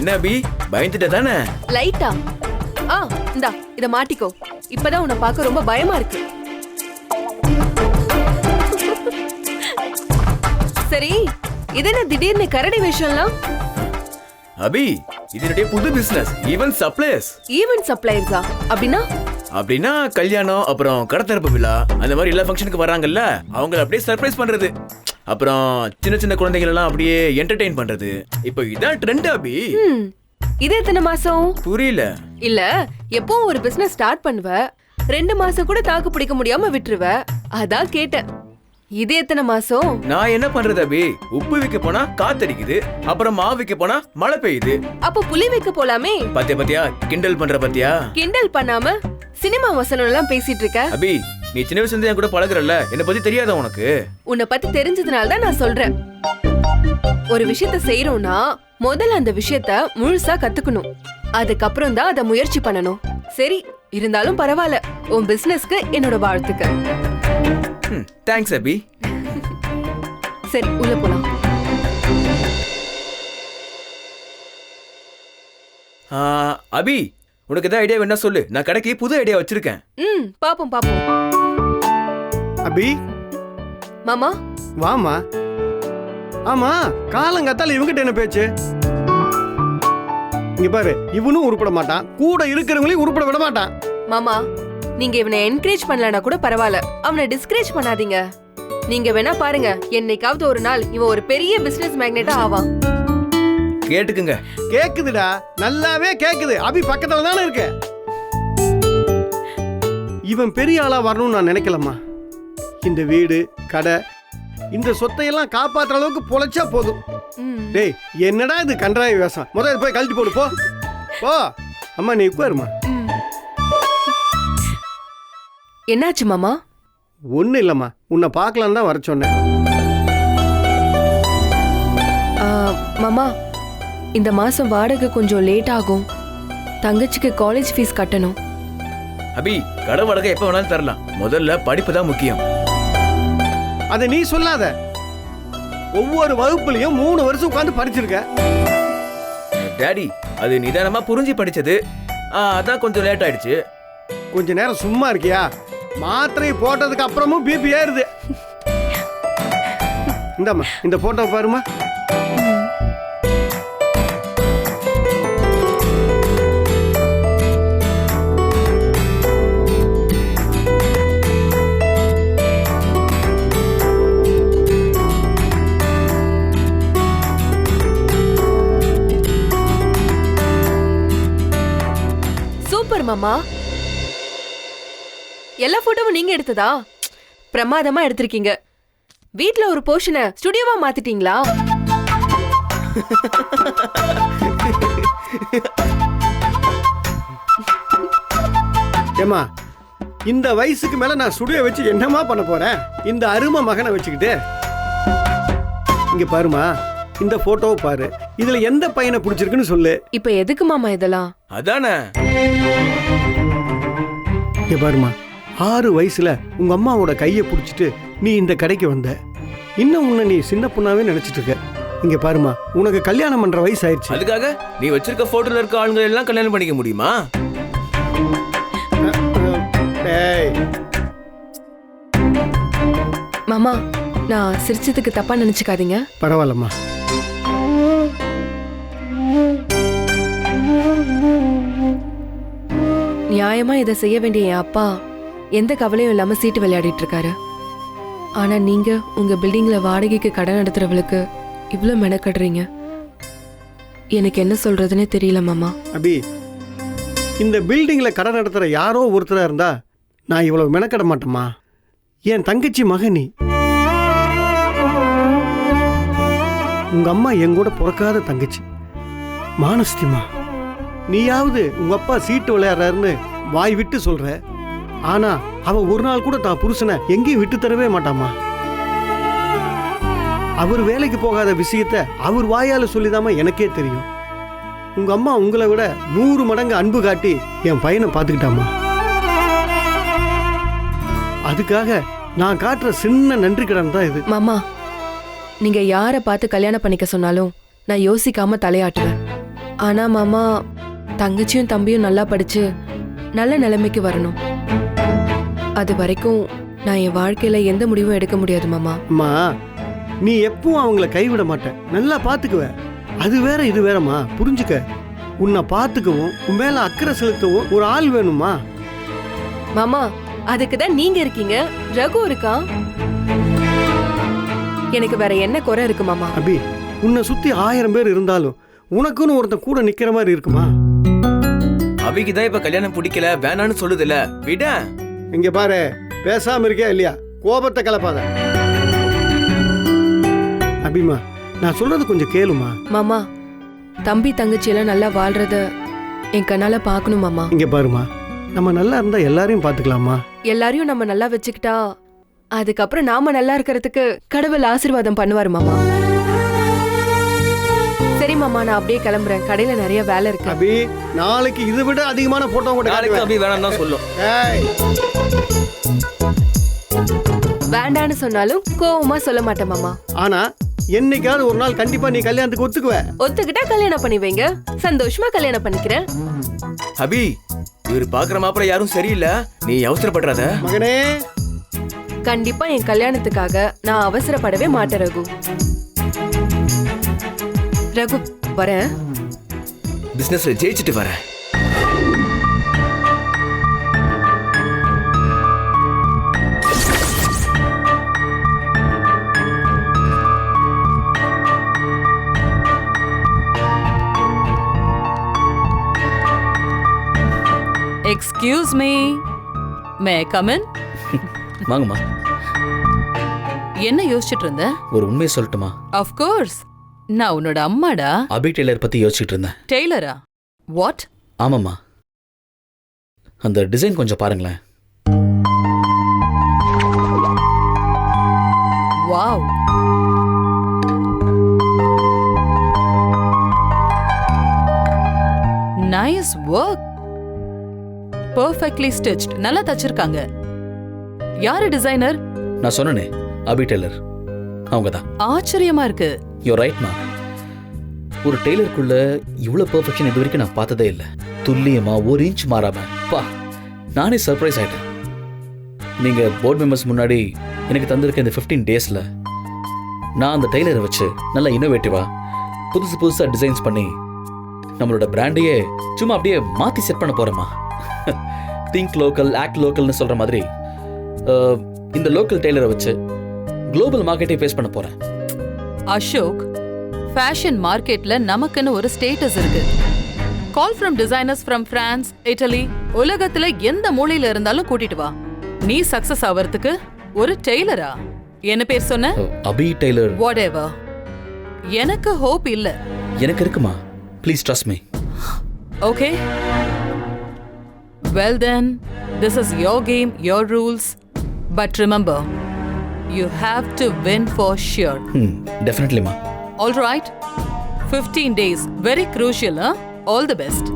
என்ன அபி, பயந்துட்ட தானே? லைட்டா. இந்தா இத மாட்டிக்கோ. இப்பதான் உன்னை பார்க்க ரொம்ப பயமா இருக்கு. சரி, இது என்ன திடீர்னு கரடி வேஷம்லாம்? அபி, இது என்னுடைய புது பிசினஸ், ஈவென்ட் சப்ளையர்ஸ். ஈவென்ட் சப்ளையர்ஸா? அப்படின்னா கல்யாணம், அப்புறம் கடத்தரப்பு விழா, அந்த மாதிரி எல்லா ஃபங்க்ஷனுக்கு வராங்கல்ல, அவங்கள அப்படியே சர்ப்ரைஸ் பண்றது. அப்புறம் சின்ன சின்ன குழந்தைகள் எல்லாம் அப்படியே என்டர்டெயின் பண்றது. இப்போ இதான் ட்ரெண்ட் அபி. இது எத்தனை மாசம்? புரியல. இல்ல, எப்பவும் ஒரு பிசினஸ் ஸ்டார்ட் பண்ணுவ, 2 மாசம் கூட தாக்கு பிடிக்க முடியாம விட்டுருவ. அதான் கேட்டேன், இது எத்தனை மாசம்? நான் என்ன பண்றது அபி, உப்பு விக்க போனா காத்தடிக்குது, அப்புறம் மாவு விக்க போனா மழை பெய்யுது. அப்ப புளி வைக்க போலாமே. பாத்தியா, கிண்டல் பண்ற பாத்தியா? கிண்டல் பண்ணாம சினிமா வசனம் எல்லாம் பேசிட்டு இருக்க. அபி, நீ சின்ன வயசுல என் கூட பழகுறல்ல, என்ன பத்தி தெரியாதா உனக்கு? உன்னை பத்தி தெரிஞ்சதுனால தான் நான் சொல்றேன். ஒரு விஷயத்த செய்யறோம்னா முதல்ல அந்த விஷயத்த முழுசா கத்துக்கணும், அதுக்கப்புறம் தான் அதை முயற்சி பண்ணணும். சரி, இருந்தாலும் பரவாயில்ல, உன் பிசினஸ்க்கு என்னோட வாழ்த்துக்கள். தேங்க்ஸ் அபி. சரி, உள்ள போலாம். அபி, உனக்கு ஏதாவது ஐடியா வேணா சொல்லு, நான் கடைக்கு புது ஐடியா வச்சிருக்கேன். பாப்போம் பாப்போம். அபி, மாமா வாமா. ஆமா, காலங்கத்தால இவங்கிட்ட என்ன பேச்சு? இங்க பாரு, இவனும் உருப்பட மாட்டான், கூட இருக்கிறவங்களையும் உருப்பட விட மாட்டான். மாமா, நீங்க இவனை என்கரேஜ் பண்ணலனா கூட பரவாயில்ல, அவனை டிஸ்கரேஜ் பண்ணாதீங்க. நீங்க வேணா பாருங்க, என்னைக்காவது ஒரு நாள் இவன் ஒரு பெரிய பிசினஸ் மேக்னெட்டா ஆவான். கேட்டுக்குங்க. கேக்குதுடா, நல்லாவே கேக்குது. அபி பக்கத்துல தானே இருக்க. இவன் பெரிய ஆளா வரணும்னு நான் நினைக்கலம்மா. இந்த வீடு, கடை, இந்த சொத்தையெல்லாம் காப்பாற்றுற அளவுக்கு பொழைச்சா போதும். டேய், என்னடா இது கன்றாய் வேஷம்? முதல்ல போய் கழட்டி போடு போ. போ அம்மா, நீ உட்காருமா. என்னாச்சு மாமா? ஒன்றும் இல்லைம்மா, உன்னை பார்க்கலாம் தான் வர சொன்னேன். மாமா, இந்த மாசம் வாடகை கொஞ்சம் லேட் ஆகும், தங்கச்சிக்கு காலேஜ் ஃபீஸ் கட்டணும். அபி, கடை வாடகை எப்ப வேணாலும் தரலாம், முதல்ல படிப்பு தான் முக்கியம். அதை நீ சொல்லாத. ஒவ்வொரு வகுப்புலையும் 3 வருஷம் உட்காந்து படிச்சிருக்க. டாடி, அது நிதானமா புரிஞ்சு படிச்சது, அதான் கொஞ்சம் லேட் ஆயிடுச்சு. கொஞ்ச நேரம் சும்மா இருக்கியா? மாத்திரை போட்டதுக்கு அப்புறமும் பிபி ஏறுது. இந்தம்மா, இந்த போட்டோ பாருமா. சூப்பர் மாமா, எல்லா போட்டோவும் நீங்க எடுத்ததா? பிரமாதமா எடுத்திருக்கீங்க. வீட்ல ஒரு போர்ஷனை ஸ்டுடியோவா மாத்திட்டீங்களா? ஏமா, இந்த வயசுக்கு மேல நான் ஸ்டுடியோ வச்சு என்னமா பண்ண போறேன்? இந்த அருமை மகனை வச்சுக்கிட்டு. இங்க பாருமா, இந்த போட்டோவை பாரு, இதுல எந்த பையனை பிடிச்சிருக்குன்னு சொல்லு. இப்ப எதுக்கு மாமா இதெல்லாம்? அதானே. இங்க பாருமா, 6 வயசுல உங்க அம்மாவோட கையை பிடிச்சிட்டு நீ இந்த கடைக்கு வந்த. இன்னும் உன்னை நீ சின்ன பொண்ணாவே நினைச்சிட்டு இருக்க. இங்க பாருமா, உனக்கு கல்யாணம் பண்ற வயசு ஆயிடுச்சு. அதுக்காக நீ வச்சிருக்க போட்டோல இருக்க ஆளுங்க எல்லாம் கல்யாணம் பண்ணிக்க முடியுமா? மாமா, நான் சிரிச்சதுக்கு தப்பா நினைச்சுக்காதீங்க. பரவாயில்லம்மா. நியாயமா இதை செய்ய வேண்டிய என் அப்பா எந்த கவலையும் இல்லாம சீட்டு விளையாடிட்டு இருக்காரு. ஆனா நீங்க உங்க பில்டிங்ல வாடகைக்கு கடை நடத்துறவளுக்கு இவ்வளவு மெனக்கடுறீங்க. எனக்கு என்ன சொல்றதுன்னே தெரியல மாமா. அபி, இந்த பில்டிங்ல கடை நடத்துற யாரோ ஒருத்தரா இருந்தா நான் இவ்வளவு மெனக்கட மாட்டேம்மா. என் தங்கச்சி மகனி, உங்க அம்மா எங்கூட பிறக்காத தங்கச்சி மானஸ்திமா. நீயாவது உங்க அப்பா சீட்டு விளையாடுறாருன்னு வாய் விட்டு சொல்ற, ஆனா அவ ஒரு நாள் கூட தான் புருஷனை எங்கேயும் விட்டு தரவே மாட்டாமா. அவர் வேலைக்கு போகாத விஷயத்த அவர் வாயால சொல்லிதாமா எனக்கே தெரியும். உங்க அம்மா உங்களை விட 100 மடங்கு அன்பு காட்டி என் பையனை பார்த்துக்கிட்டாமா. அதுக்காக நான் காட்டுற சின்ன நன்றி கடன் தான் இது. மாமா, நீங்க யாரை பார்த்து கல்யாணம் பண்ணிக்க சொன்னாலும் நான் யோசிக்காம தலையாட்டுவேன். ஆனா மாமா, தங்கச்சியும் தம்பியும் நல்லா படிச்சு நல்ல நிலைமைக்கு வரணும். அது வரைக்கும் நான் என் வாழ்க்கையில எந்த முடிவும் எடுக்க முடியாது மாமா. அம்மா, நீ எப்பவும் அவங்கள கைவிட மாட்ட, நல்லா பார்த்துக்குவ. அது வேற இது வேறம்மா, புரிஞ்சுக்க. உன்னை பார்த்துக்கவும் உன் மேல அக்கறை செலுத்தவும் ஒரு ஆள் வேணுமா? மாமா, அதுக்கு தான் நீங்க இருக்கீங்க, ரகு இருக்கான். எனக்கு வேற என்ன குறை இருக்கு மாமா? அபி, உன்னை சுத்தி 1000 பேர் இருந்தாலும் உனக்குன்னு ஒருத்தன் கூட நிக்கிற மாதிரி இருக்குமா? அபிக்கு தான் இப்ப கல்யாணம் பிடிக்கல, வேணான்னு சொல்லுதுல, விட. இங்க பாரு, பேசாம இருக்கியா இல்லையா? கோபத்தை கலப்பாத. அபிமா, நான் சொல்றது கொஞ்சம் கேளுமா. மாமா, தம்பி தங்கச்சி எல்லாம் நல்லா வாழ்றத என் கண்ணால பாக்கணும் மாமா. இங்க பாருமா, நம்ம நல்லா இருந்தா எல்லாரையும் பாத்துக்கலாமா? எல்லாரையும் நம்ம நல்லா வச்சுக்கிட்டா அதுக்கப்புறம் நாம நல்லா இருக்கிறதுக்கு கடவுள் ஆசீர்வாதம் பண்ணுவாரு மாமா. சரி மாமா, நான் அப்படியே கிளம்புறேன், கடையில நிறைய வேலை இருக்கு. அபி, நாளைக்கு இதை விட அதிகமான போட்டோ கூட நாளைக்கு அபி வேணாம் தான் சொல்லும். வேண்டான்னு சொன்னாலும் கோவமா சொல்ல மாட்டேன் மாமா. ஆனா என்னைக்காவது ஒரு நாள் கண்டிப்பா நீ கல்யாணத்துக்கு ஒத்துக்குவ. ஒத்துக்கிட்டா கல்யாணம் பண்ணி வைங்க, சந்தோஷமா கல்யாணம் பண்ணிக்கிறேன். அபி, இவரு பாக்குற மாப்பிள்ள யாரும் சரியில்லை, நீ அவசரப்படுறத. மகனே, கண்டிப்பா என் கல்யாணத்துக்காக நான் அவசரப்படவே மாட்டேன் ரகு. ரகு, வரேன். பிசினஸ்ல ஜெயிச்சுட்டு வரேன். Excuse me, may come in? வாங்கம்மா. என்ன யோசிச்சுட்டு இருந்த? ஒரு உண்மையை சொல்லட்டுமா? ஆஃப் கோர்ஸ், நான் உன்னோட அம்மாடா. அபி டெய்லர் பத்தி யோசிச்சுட்டு இருந்தேன். டெய்லரா? வாட்? ஆமாம்மா, அந்த டிசைன் கொஞ்சம் பாருங்களேன். Wow, nice work, perfectly stitched, நல்லா தச்சிருக்காங்க. யாரு டிசைனர்? நான் சொன்னனே, அபி டெய்லர், அவங்க தான். ஆச்சரியமா இருக்கு. யூ ரைட்மா. ஒரு டெய்லருக்குள்ள இவ்வளோ பெர்ஃபெக்ஷன் இது வரைக்கும் நான் பார்த்ததே இல்லை. துல்லியமா 1 இன்ச் மாறாம, பா, நானே சர்ப்ரைஸ் ஆயிட்டேன். நீங்க போர்ட் மெம்பர்ஸ் முன்னாடி எனக்கு தந்திருக்க இந்த 15 டேஸ்ல நான் அந்த டெய்லரை வச்சு நல்லா இன்னோவேட்டிவா புதுசு புதுசாக டிசைன்ஸ் பண்ணி நம்மளோட பிராண்டையே சும்மா அப்படியே மாற்றி செட் பண்ண போகிறோமா. திங்க் லோக்கல், ஆக்ட் லோக்கல்னு சொல்கிற மாதிரி இந்த லோக்கல் டெய்லரை வச்சு குளோபல் மார்க்கெட்டை ஃபேஸ் பண்ண போகிறேன். அசோக், ஃபேஷன் மார்க்கெட்ல நமக்குன்னு ஒரு ஸ்டேட்டஸ் இருக்கு. Call from designers from France, Italy, உலகத்துல எந்த மூலையில இருந்தாலும் கூட்டிட்டு வா. நீ சக்சஸ் ஆவறதுக்கு ஒரு டெய்லரா? என்ன பேர் சொன்ன? அபி டெய்லர். வாட்எவர். எனக்கு ஹோப் இல்ல. எனக்கு இருக்குமா, please trust me. Okay, well then, this is your game, your rules, but remember, you have to win for sure. Definitely ma. All right, 15 days, very crucial, huh? All the best.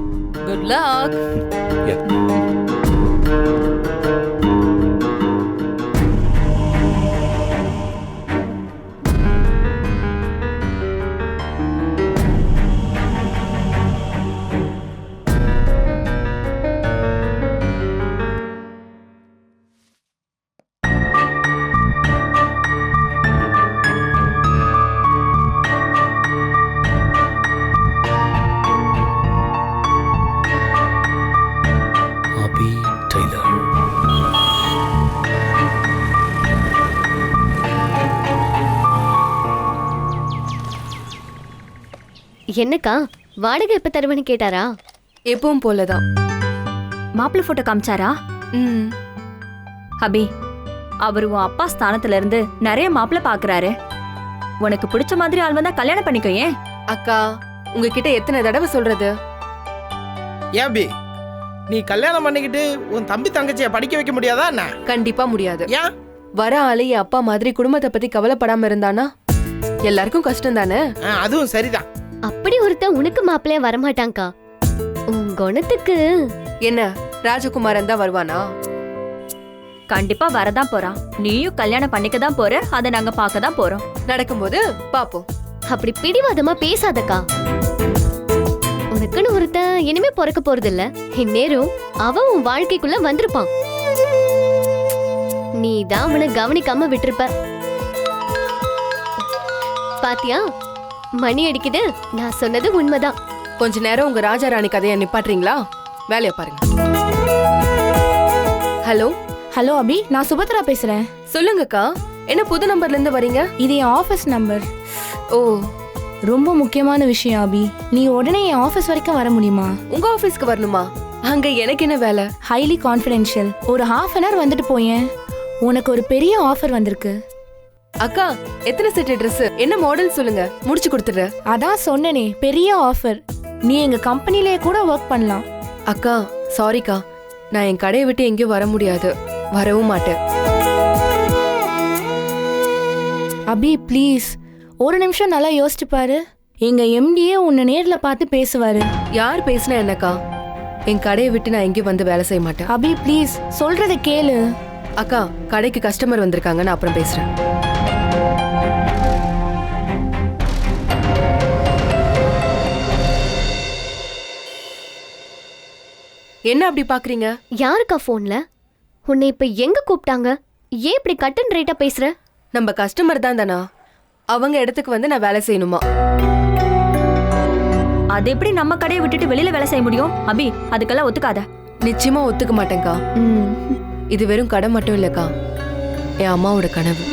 Good luck. Yeah. என்னக்கா வாடகை எப்ப தருவேன்னு கேட்டாரா? எப்பவும் போலதான். மாப்பிள்ளை photo காமிச்சாரா? அபி, அவர் உன் அப்பா ஸ்தானத்துல இருந்து நிறைய மாப்பிள்ளை பாக்குறாரு. உனக்கு பிடிச்ச மாதிரி ஆள் வந்தா கல்யாணம் பண்ணிக்கோ. ஏன் அக்கா, உங்ககிட்ட எத்தனை தடவை சொல்றது? ஏபி, நீ கல்யாணம் பண்ணிக்கிட்டு உன் தம்பி தங்கச்சியை படிக்க வைக்க முடியாதா என்ன? கண்டிப்பா முடியாது. ஏன்? வர ஆளு என் அப்பா மாதிரி குடும்பத்தை பத்தி கவலைப்படாம இருந்தானா எல்லாருக்கும் கஷ்டம் தானே. அதுவும் சரிதான். அப்படி ஒருத்தன் உனக்கு மாப்பிள்ளைய வரமாட்டாங்கக்கா. உன் குணத்துக்கு. என்ன, ராஜகுமாரன் தான் வருவானா? கண்டிப்பா வரதான் போறான். நீயும் கல்யாணம் பண்ணிக்க தான் போற, அதை நாங்க பார்க்க தான் போறோம். நடக்கும்போது பாப்போம். அப்படி பிடிவாதமா பேசாதக்கா. உனக்குன்னு ஒருத்தன் இனிமே பிறக்க போறது இல்ல. இந்நேரம் அவன் உன் வாழ்க்கைக்குள்ள வந்திருப்பான். நீ தான் அவனை கவனிக்காம விட்டிருப்ப. பாத்தியா, மணி அடிக்குது. நான் சொன்னது உண்மைதான். கொஞ்ச நேரம் உங்க ராஜா ராணி கதையை நிப்பாட்டுறீங்களா? வேலையை பாருங்க. ஹலோ ஹலோ அபி, நான் சுபத்ரா பேசுறேன். சொல்லுங்கக்கா, என்ன புது நம்பர்ல இருந்து வரீங்க? இது என் ஆஃபீஸ் நம்பர். ஓ, ரொம்ப முக்கியமான விஷயம் அபி. நீ உடனே என் ஆஃபீஸ் வரைக்கும் வர முடியுமா? உங்க ஆபீஸ்க்கு வரணுமா? அங்க எனக்கு என்ன வேலை? Highly confidential. ஒரு ½ hour வந்துட்டு போயேன். உனக்கு ஒரு பெரிய ஆஃபர் வந்திருக்கு. அக்கா, எத்தனை செட் ட்ரெஸ், என்ன மாடல் சொல்லுங்க, முடிச்சு கொடுத்துடுறேன். அதான் சொன்னனே, பெரிய ஆஃபர். நீ எங்க கம்பெனிலேயே கூட ஒர்க் பண்ணலாம். அக்கா சாரிக்கா, நான் என் கடையை விட்டு எங்கேயும் வர முடியாது, வரவும் மாட்டேன். அபி ப்ளீஸ், ஒரு நிமிஷம் நல்லா யோசிச்சு பாரு. எங்க எம்டியே உன்னை நேர்ல பார்த்து பேசுவாரு. யார் பேசினா என்னக்கா? என் கடையை விட்டு நான் எங்கேயும் வந்து வேலை செய்ய மாட்டேன். அபி ப்ளீஸ், சொல்றத கேளு. அக்கா, கடைக்கு கஸ்டமர் வந்திருக்காங்க, நான் அப்புறம் பேசுறேன். என்ன அப்படி பாக்குறீங்க? யாருக்கா போன்ல? உன்னை இப்ப எங்க கூப்பிட்டாங்க? ஏன் இப்படி கட் அண்ட் ரைட்டா பேசுற? நம்ம கஸ்டமர் தான் தானா, அவங்க இடத்துக்கு வந்து நான் வேலை செய்யணுமா? அது எப்படி நம்ம கடையை விட்டுட்டு வெளியில வேலை செய்ய முடியும்? அபி, அதுக்கெல்லாம் ஒத்துக்காத. நிச்சயமா ஒத்துக்க மாட்டேங்க்கா. இது வெறும் கடை மட்டும் இல்லக்கா, என் அம்மாவோட கனவு.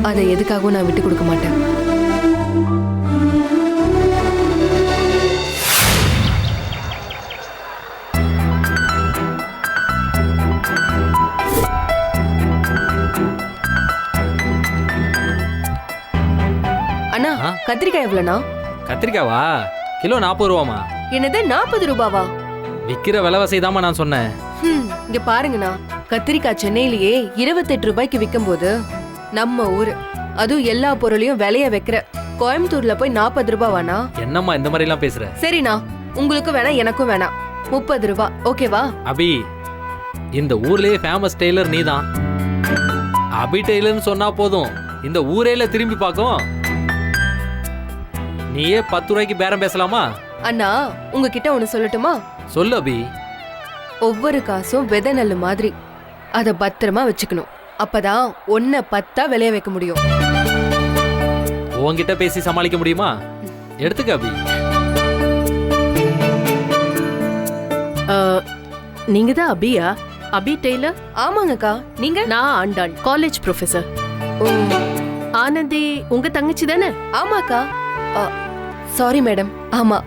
அதை எதுக்காகவும் நான் விட்டு கொடுக்க மாட்டேன். அண்ணா, கத்திரிக்காய் எவ்வளோண்ணா? கத்திரிக்காவா? கிலோ 40 ரூபாமா? என்னது 40 ரூபாவா? விற்கிற விலைவாசி தாமா நான் சொன்னேன். இங்க பாருங்கண்ணா, கத்திரிக்காய் சென்னையிலேயே 28 ரூபாய்க்கு விற்கும் போது நம்ம ஊரு, அதுவும் எல்லா பொருளையும் விலைய வைக்கிற கோயம்புத்தூர்ல போய் 40 ரூபாவானா? என்னம்மா இந்த மாதிரி எல்லாம் பேசுற? சரிண்ணா, உங்களுக்கு வேணாம், எனக்கும் வேணாம். 30 ரூபா ஓகேவா? அபி, இந்த ஊர்லயே ஃபேமஸ் டெய்லர் நீதான். அபி டெய்லர்னு சொன்னா போதும், இந்த ஊரேல திரும்பி பார்க்கும். நீயே 10 ரூபாய்க்கு பேரம் பேசலாமா? அண்ணா, உங்ககிட்ட ஒண்ணு சொல்லட்டுமா? சொல்லு அபி. ஒவ்வொரு காசும் விதை நெல்லு மாதிரி, அதை பத்திரமா வச்சுக்கணும். அப்பதான் 1 10 விளைய வைக்க முடியும். உன்கிட்ட பேசி சமாளிக்க முடியுமா? எடுத்துக்க அபி. நீங்க தான் அபியா? அபி டெய்லர்? ஆமாங்கக்கா. நீங்க? நான் ஆண்டாள், காலேஜ் ப்ரொஃபசர். ஆனந்தி உங்க தங்கச்சி தானே? ஆமாக்கா. Sorry madam. ஆமா.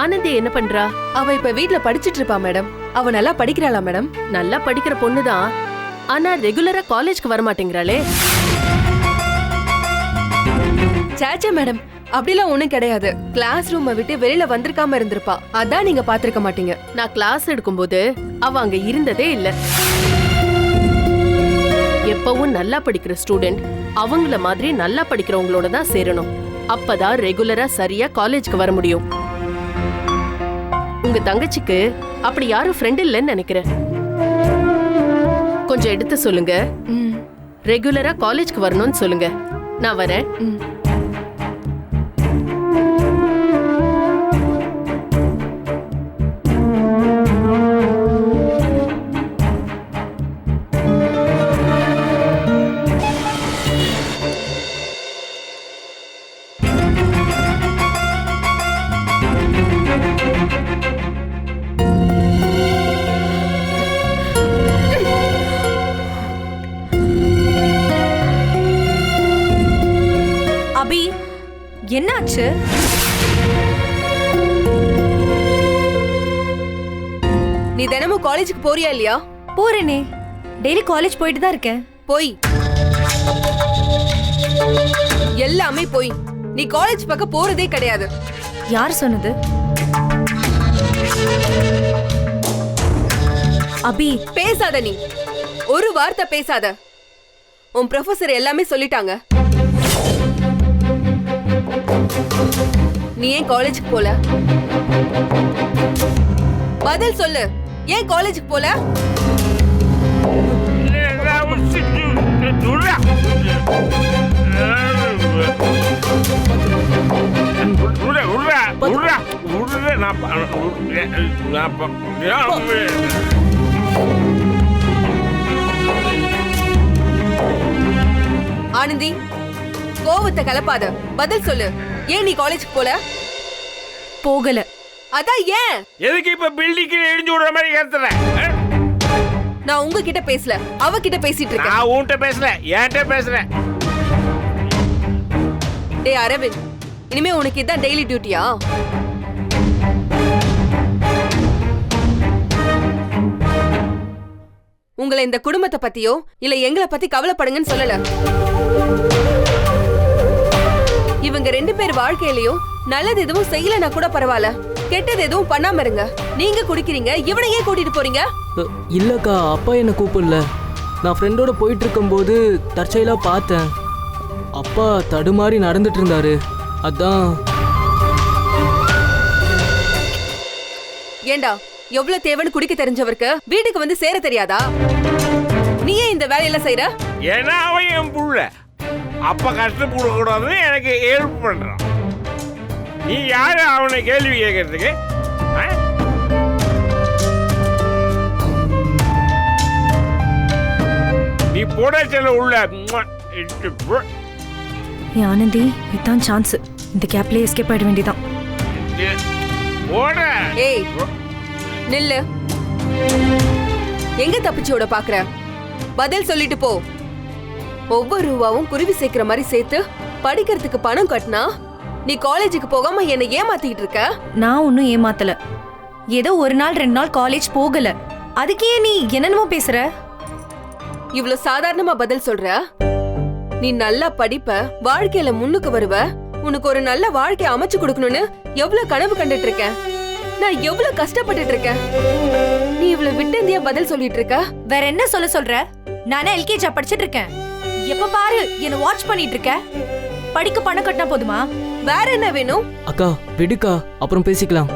ஆனந்தி என்ன பண்றா? அவ இப்ப வீட்ல படிச்சிட்டு இருப்பா மேடம். அவ நல்லா படிக்கிறாளா மேடம்? நல்லா படிக்கிற பொண்ணுதான், ஆனா ரெகுலரா காலேஜ்க்கு வர மாட்டேங்கிறாளே. சேச்சே மேடம், அப்படிலாம் ஒண்ணும் கிடையாது. கிளாஸ் ரூமை விட்டு வெளியில வந்திருக்காம இருந்திருப்பா, அதான் நீங்க பாத்திருக்க மாட்டீங்க. நான் கிளாஸ் எடுக்கும்போது அவ அங்க இருந்ததே இல்ல. எப்பவும் நல்லா படிக்கிற ஸ்டூடெண்ட் அவங்கள மாதிரி நல்லா படிக்கிறவங்களோட தான் சேரணும். அப்பதான் ரெகுலரா சரியா காலேஜ்க்கு வர முடியும். உங்க தங்கச்சிக்கு அப்படி யாரும் ஃப்ரெண்ட் இல்லைன்னு நினைக்கிறேன். கொஞ்சம் எடுத்து சொல்லுங்க. ரெகுலரா காலேஜ்க்கு வரணும்னு சொல்லுங்க. நான் வரேன். அபி, என்னாச்சு? நீ தினமும் காலேஜுக்கு போறியா இல்லையா? போறேனே, டெய்லி காலேஜ் போயிட்டு தான் இருக்கேன். போய் எல்லாமே போய். நீ காலேஜ் பக்கம் போறதே கிடையாது. யார் சொன்னது? அபி, பேசாத. நீ ஒரு வார்த்தை பேசாத. உன் ப்ரொஃபசர் எல்லாமே சொல்லிட்டாங்க. நீ ஏன் காலேஜுக்கு போல? பதில் சொல்லு. ஏன் காலேஜுக்கு போல? ஆனந்தி, கோவத்தை கலப்பாத, பதில் சொல்லு. ஏன் நீ காலேஜுக்கு போல? போகல. அதான் ஏன்? எதுக்கு இப்ப பில்டிங் இடிஞ்சு விடுற மாதிரி கத்துற? நான் உங்ககிட்ட பேசல, அவகிட்ட பேசிட்டு இருக்கேன். நான் உன்கிட்ட பேசல, என்கிட்ட பேசுறேன். டேய் அரவிந்த், இனிமே உனக்கு இதான் டெய்லி டியூட்டியா? உங்களை இந்த குடும்பத்தை பத்தியோ இல்ல எங்களை பத்தி கவலைப்படுங்கன்னு சொல்லல. இவங்க 2 பேர் வாழ்க்கையிலயும் நல்லது எதுவும் செய்யலனா கூட பரவாயில்ல, கெட்டது எதுவும் பண்ணாம இருங்க. நீங்க குடிக்கிறீங்க, இவனையே கூட்டிட்டு போறீங்க. இல்லக்கா, அப்பா என்ன கூப்பிடல. நான் ஃப்ரெண்டோட போயிட்டு இருக்கும்போது தற்செயலா பார்த்தேன். அப்பா தடுமாறி நடந்துட்டு இருந்தாரு, அதான். ஏண்டா, எவ்வளவு தேவைன்னு குடிக்க தெரிஞ்சவருக்கு வீட்டுக்கு வந்து சேர தெரியாதா? நீயே இந்த வேலையெல்லாம் செய்யற? ஏன்னா அவன் என் புள்ள, அப்ப கஷ்டப்பட கூடாதுன்னு எனக்கு ஹெல்ப் பண்றான். நீ யாரு அவனை கேள்வி கேட்கறதுக்கு? நீ போட செல்ல உள்ள. ஆனந்தி, இதான் சான்ஸ். இந்த கேப்ல எஸ்கேப் ஆயிட வேண்டியதான். ஏய் நில்லு. எங்க தப்பிச்சோட பாக்குற? பதில் சொல்லிட்டு போ. ஒவ்வொரு ரூபாவும் குருவி சேர்க்கிற மாதிரி சேர்த்து படிக்கிறதுக்கு பணம் கட்டினா நீ காலேஜுக்கு போகாம என்ன ஏமாத்திட்டு இருக்க? நான் ஒன்னும் ஏமாத்தல. ஏதோ 1 நாள் 2 நாள் காலேஜ் போகல, அதுக்கே நீ என்னென்னமோ பேசுற. இவ்வளவு சாதாரணமா பதில் சொல்ற? நீ நல்லா படிப்ப, வாழ்க்கையில முன்னுக்கு வருவ, உனக்கு ஒரு நல்ல வாழ்க்கை அமைச்சு கொடுக்கணும்னு எவ்வளவு கனவு கண்டுட்டு இருக்க. நான் எவ்வளவு கஷ்டப்பட்டுட்டு இருக்கேன். நீ இவ்வளவு விட்டு இந்தியா பதில் சொல்லிட்டு இருக்க. வேற என்ன சொல்ற? நானே எல்கேஜி படிச்சிட்டு இருக்கேன். எப்ப பாரு என்ன வாட்ச் பண்ணிட்டு இருக்க. படிக்க பணம் கட்டினா போதுமா? வேற என்ன வேணும்? அக்கா விடுக்கா, அப்புறம் பேசிக்கலாம்.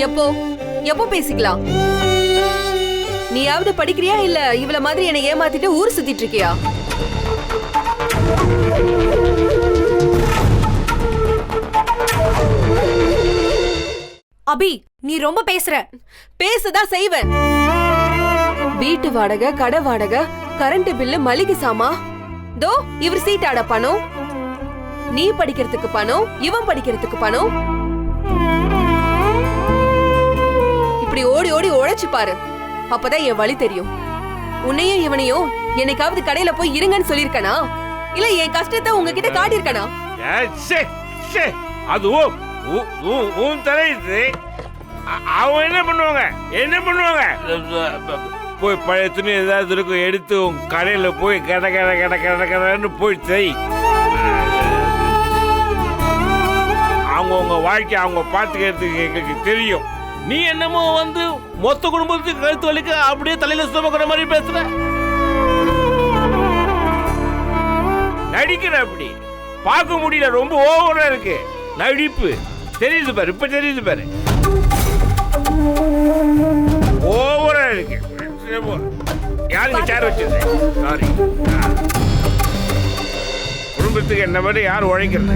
எப்போ எப்போ பேசிக்கலாம்? நீயாவது படிக்கிறியா இல்ல இவள மாதிரி என்ன ஏமாத்திட்டு ஊர் சுத்திட்டு இருக்கியா? அபி, நீ ரொம்ப பேசுற. பேசதான் செய்வேன். வீட்டு வாடகை, கடை வாடகை, கரண்ட் பில்லு, மளிகை சாமா, தோ இவர் சீட்டாட பணம், நீ படிக்கிறதுக்கு பணம், இவன் படிக்கிறதுக்கு பணம். இப்படி ஓடி ஓடி உழைச்சு பாரு, அப்பதான் என் வழி தெரியும். உன்னையும் இவனையும் என்னைக்காவது கடையில போய் இருங்கன்னு சொல்லிருக்கனா? இல்ல என் கஷ்டத்தை உங்ககிட்ட காட்டியிருக்கனா? அதுவும் உன் தலையுது. அவங்க என்ன பண்ணுவாங்க? போய் பழைய துணி ஏதாவது இருக்கும், எடுத்து உன் கடையில போய் கடன்னு போய் செய். அவங்க வாழ்க்கை அவங்க பார்த்துக்கிறதுக்கு எங்களுக்கு தெரியும். நீ என்னமோ வந்து மொத்த குடும்பத்துக்கு கழுத்து வலிக்க அப்படியே தலையில சுமக்கிற மாதிரி பேசுற. நடிக்கிற அப்படி பார்க்க முடியல, ரொம்ப ஓவரா இருக்கு நடிப்பு. தெரியுது பாரு, இப்ப தெரியுது பாரு, ஓவரா இருக்கு. யாருக்கு சேர் வச்சது? சாரி, குடும்பத்துக்கு என்ன மாதிரி யார் உழைக்கிறது?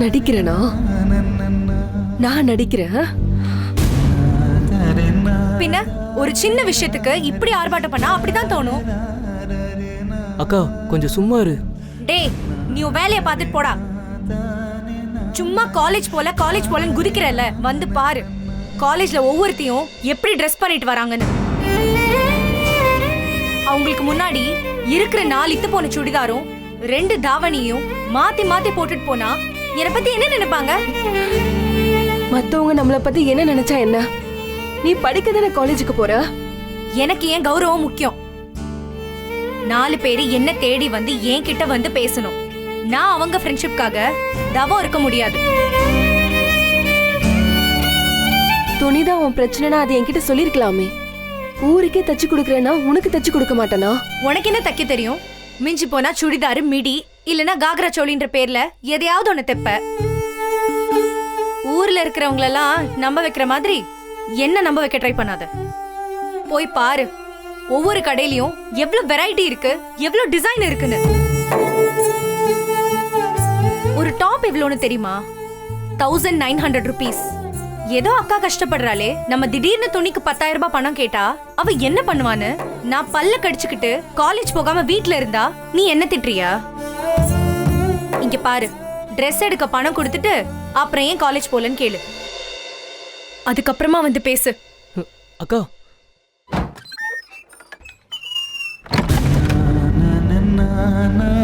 நடிக்கிறேனா? நான் நடிக்கிறேன். பின்ன ஒரு சின்ன விஷயத்துக்கு இப்படி ஆர்ப்பாட்டம் பண்ணா அப்படிதான் தோணும். அக்கா கொஞ்சம் சும்மா இரு. டேய், நீ உன் வேலையை பார்த்துட்டு போடா. சும்மா காலேஜ் போலன்னு குதிக்கிறல்ல, வந்து பாரு காலேஜ்ல ஒவ்வொருத்தையும் எப்படி ட்ரெஸ் பண்ணிட்டு வராங்கன்னு. அவங்களுக்கு முன்னாடி இருக்கிற 4 இத்து போன சுடிதாரும் 2 தாவணியும் மாத்தி மாத்தி போட்டுட்டு போனா என்னை பத்தி என்ன நினைப்பாங்க? மத்தவங்க நம்மள பத்தி என்ன நினைச்சா என்ன? நீ படிக்க தானே காலேஜுக்கு போற. எனக்கு ஏன் கௌரவம் முக்கியம். 4 பேரு என்ன தேடி வந்து என்கிட்ட வந்து பேசணும். நான் அவங்க ஃப்ரெண்ட்ஷிப்காக தவம் இருக்க முடியாது. துணிதான் உன் பிரச்சனைனா அது என்கிட்ட சொல்லிருக்கலாமே. ஊருக்கே தச்சு கொடுக்கறேன்னா உனக்கு தச்சு கொடுக்க மாட்டானா? உனக்கு என்ன தைக்க தெரியும்? மிஞ்சி போனா சுடிதாரு, மிடி இல்லனா காக்ரா சோலின்ற பேர்ல எதையாவது ஒண்ணு தெப்ப. ஊர்ல இருக்கிறவங்களெல்லாம் நம்ப வைக்கிற மாதிரி என்ன நம்ப வைக்க ட்ரை பண்ணாத. போய் பாரு, ஒவ்வொரு கடையிலயும் எவ்வளவு வெரைட்டி இருக்கு, எவ்வளவு டிசைன் இருக்குன்னு. ஒரு டாப் எவ்வளோன்னு தெரியுமா? 1900 rupees. ஏதோ அக்கா கஷ்டப்படுறாளே, நம்ம திடீர்னு துணிக்கு 10,000 ரூபாய் பணம் கேட்டா அவ என்ன பண்ணுவான்னு நான் பல்ல கடிச்சுக்கிட்டு காலேஜ் போகாம வீட்ல இருந்தா நீ என்ன திட்டுறியா? இங்க பாரு, ட்ரெஸ் எடுக்க பணம் கொடுத்துட்டு அப்புறம் ஏன் காலேஜ் போலன்னு கேளு. அதுக்கப்புறமா வந்து பேசு. அக்கா na